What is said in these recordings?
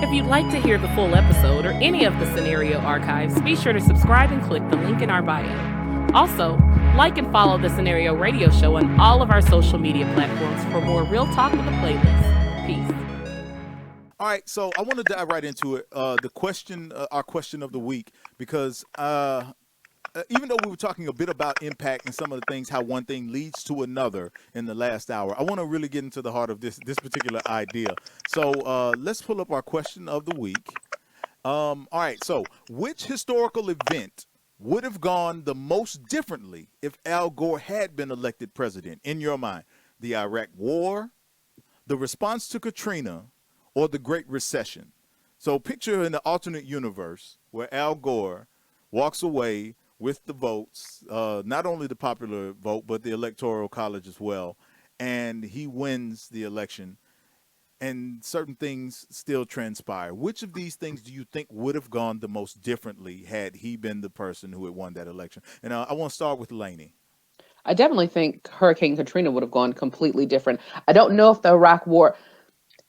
If you'd like to hear the full episode or any of the scenario archives, be sure to subscribe and click the link in our bio. Also, like and follow the Scenario Radio Show on all of our social media platforms for more real talk with the playlist. Peace. All right, so I want to dive right into it. The question, our question of the week, because even though we were talking a bit about impact and some of the things, how one thing leads to another in the last hour, I want to really get into the heart of this particular idea. So let's pull up our question of the week. All right, so which historical event would have gone the most differently if Al Gore had been elected president, in your mind? The Iraq War, the response to Katrina, or the Great Recession? So picture in the alternate universe where Al Gore walks away with the votes, not only the popular vote, but the Electoral College as well, and he wins the election, and certain things still transpire. Which of these things do you think would have gone the most differently had he been the person who had won that election? And I want to start with Lainey. I definitely think Hurricane Katrina would have gone completely different. I don't know if the Iraq War,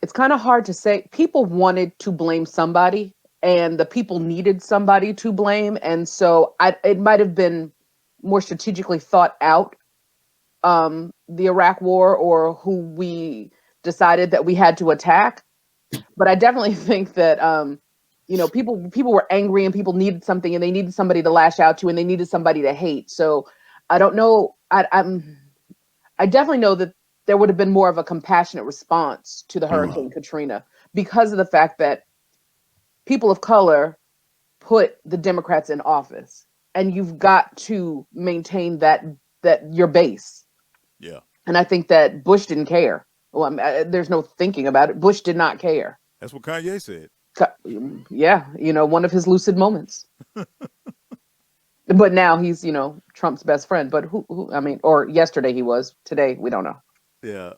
it's kind of hard to say. People wanted to blame somebody, and the people needed somebody to blame. And so it might have been more strategically thought out, the Iraq War, or who we decided that we had to attack. But I definitely think that, people were angry and people needed something, and they needed somebody to lash out to, and they needed somebody to hate. So I don't know. I definitely know that there would have been more of a compassionate response to the Hurricane Katrina, because of the fact that people of color put the Democrats in office, and you've got to maintain that your base. Yeah. And I think that Bush didn't care. Well, there's no thinking about it. Bush did not care. That's what Kanye said. Yeah, one of his lucid moments. But now he's, Trump's best friend. But or yesterday he was. Today, we don't know. Yeah.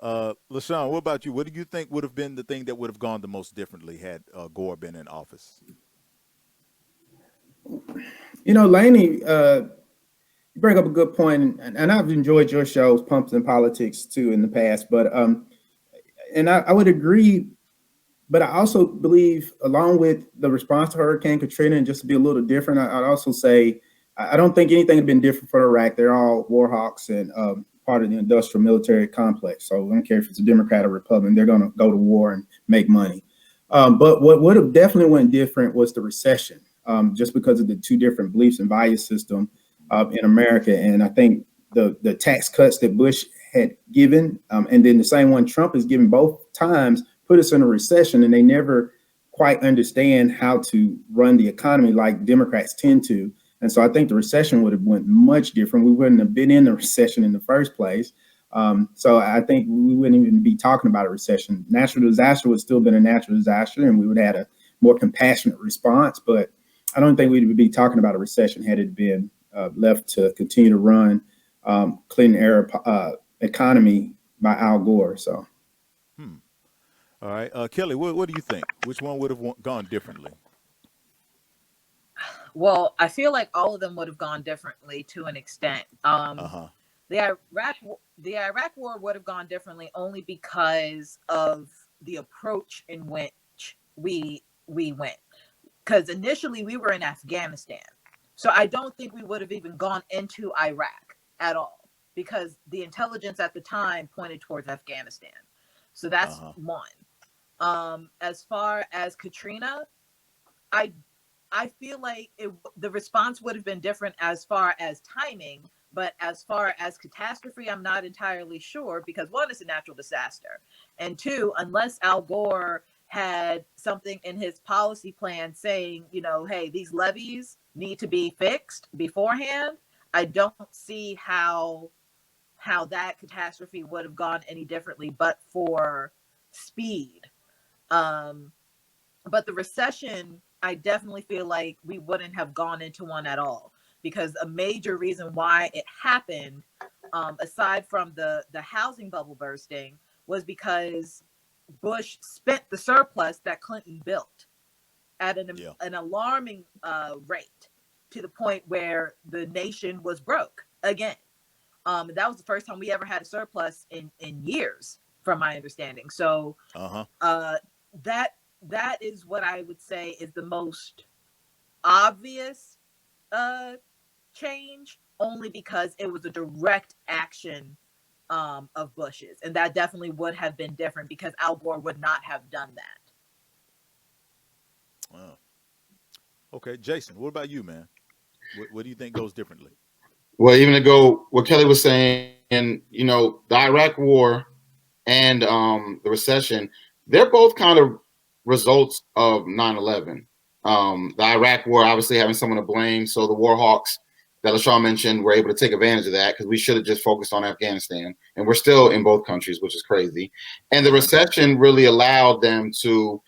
LaShawn, what about you? What do you think would have been the thing that would have gone the most differently had Gore been in office? Lainey, you bring up a good point, and I've enjoyed your shows, Pumps and Politics, too, in the past. But and I would agree, but I also believe, along with the response to Hurricane Katrina, and just to be a little different, I'd also say I don't think anything had been different for Iraq. They're all war hawks and part of the industrial military complex. So I don't care if it's a Democrat or Republican, they're going to go to war and make money. But what would have definitely went different was the recession, just because of the two different beliefs and value system in America. And I think the tax cuts that Bush had given, and then the same one Trump has given both times, put us in a recession, and they never quite understand how to run the economy like Democrats tend to. And so I think the recession would have went much different. We wouldn't have been in the recession in the first place. So I think we wouldn't even be talking about a recession. Natural disaster would still been a natural disaster, and we would have had a more compassionate response. But I don't think we would be talking about a recession had it been left to continue to run Clinton era economy by Al Gore. So. All right. Kelly, what do you think? Which one would have gone differently? Well, I feel like all of them would have gone differently to an extent. The Iraq War would have gone differently only because of the approach in which we went. Because initially we were in Afghanistan. So I don't think we would have even gone into Iraq at all, because the intelligence at the time pointed towards Afghanistan. So that's one. As far as Katrina, I feel like the response would have been different as far as timing, but as far as catastrophe, I'm not entirely sure, because one, it's a natural disaster, and two, unless Al Gore had something in his policy plan saying, hey, these levees need to be fixed beforehand, I don't see how that catastrophe would have gone any differently, but for speed. But the recession, I definitely feel like we wouldn't have gone into one at all, because a major reason why it happened, aside from the housing bubble bursting, was because Bush spent the surplus that Clinton built at an alarming rate, to the point where the nation was broke again. That was the first time we ever had a surplus in years, from my understanding. So that that is what I would say is the most obvious change, only because it was a direct action of Bush's, and that definitely would have been different because Al Gore would not have done that. Wow. Okay, Jason, what about you, man? What do you think goes differently? Well, even to go what Kelly was saying, the Iraq War and the recession, they're both kind of results of 9/11. The Iraq War obviously having someone to blame, so the war hawks that LaShawn mentioned were able to take advantage of that because we should have just focused on Afghanistan, and we're still in both countries, which is crazy. And the recession really allowed them to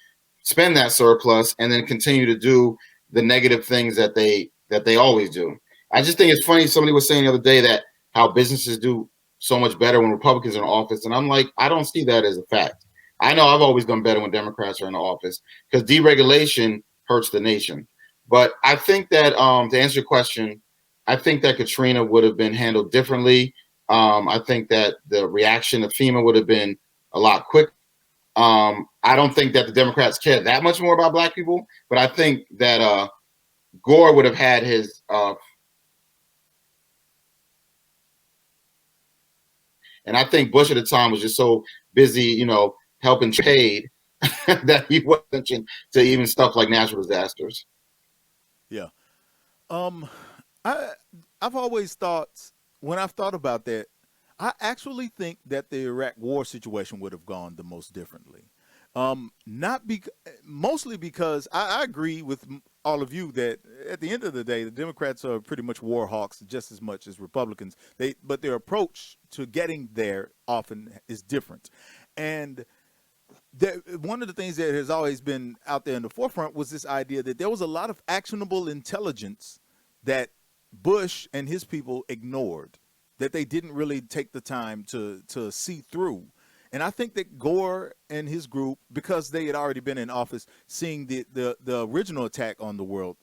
spend that surplus and then continue to do the negative things that they always do. I just think it's funny. Somebody was saying the other day that how businesses do so much better when Republicans are in office, and I'm like, I don't see that as a fact. I know I've always done better when Democrats are in the office because deregulation hurts the nation. But I think that to answer your question, I think that Katrina would have been handled differently. I think that the reaction of FEMA would have been a lot quicker. I don't think that the Democrats care that much more about Black people, but I think that Gore would have had his and I think Bush at the time was just so busy, helping trade that he wasn't attention to even stuff like natural disasters. Yeah. I've always thought, when I've thought about that, I actually think that the Iraq war situation would have gone the most differently. Mostly because I agree with all of you that at the end of the day, the Democrats are pretty much war hawks just as much as Republicans. But their approach to getting there often is different. And one of the things that has always been out there in the forefront was this idea that there was a lot of actionable intelligence that Bush and his people ignored, that they didn't really take the time to see through. And I think that Gore and his group, because they had already been in office, seeing the original attack on the World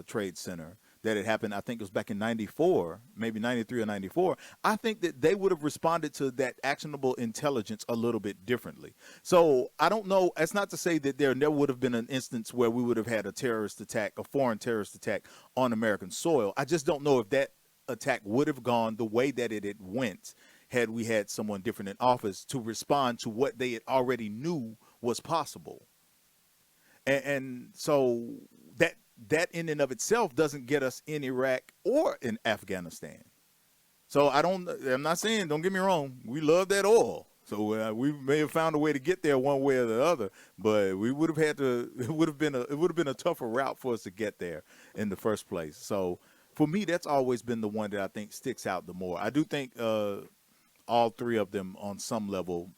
Trade Center that had happened, I think it was back in 94, maybe 93 or 94, I think that they would have responded to that actionable intelligence a little bit differently. So I don't know. That's not to say that there never would have been an instance where we would have had a terrorist attack, a foreign terrorist attack on American soil. I just don't know if that attack would have gone the way that it went had we had someone different in office to respond to what they had already knew was possible. And so that in and of itself doesn't get us in Iraq or in Afghanistan. So I'm not saying, don't get me wrong, we love that oil. So we may have found a way to get there one way or the other, but we would have had to. It would have been a tougher route for us to get there in the first place. So for me, that's always been the one that I think sticks out the more. I do think all three of them on some level,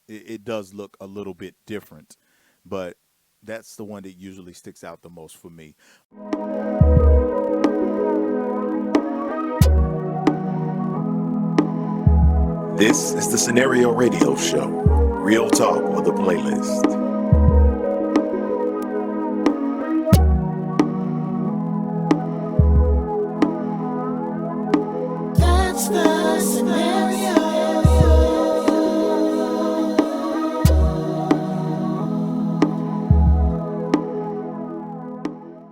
it does look a little bit different, but that's the one that usually sticks out the most for me. This is the Scenario Radio Show. Real talk with a playlist. That's the scenario.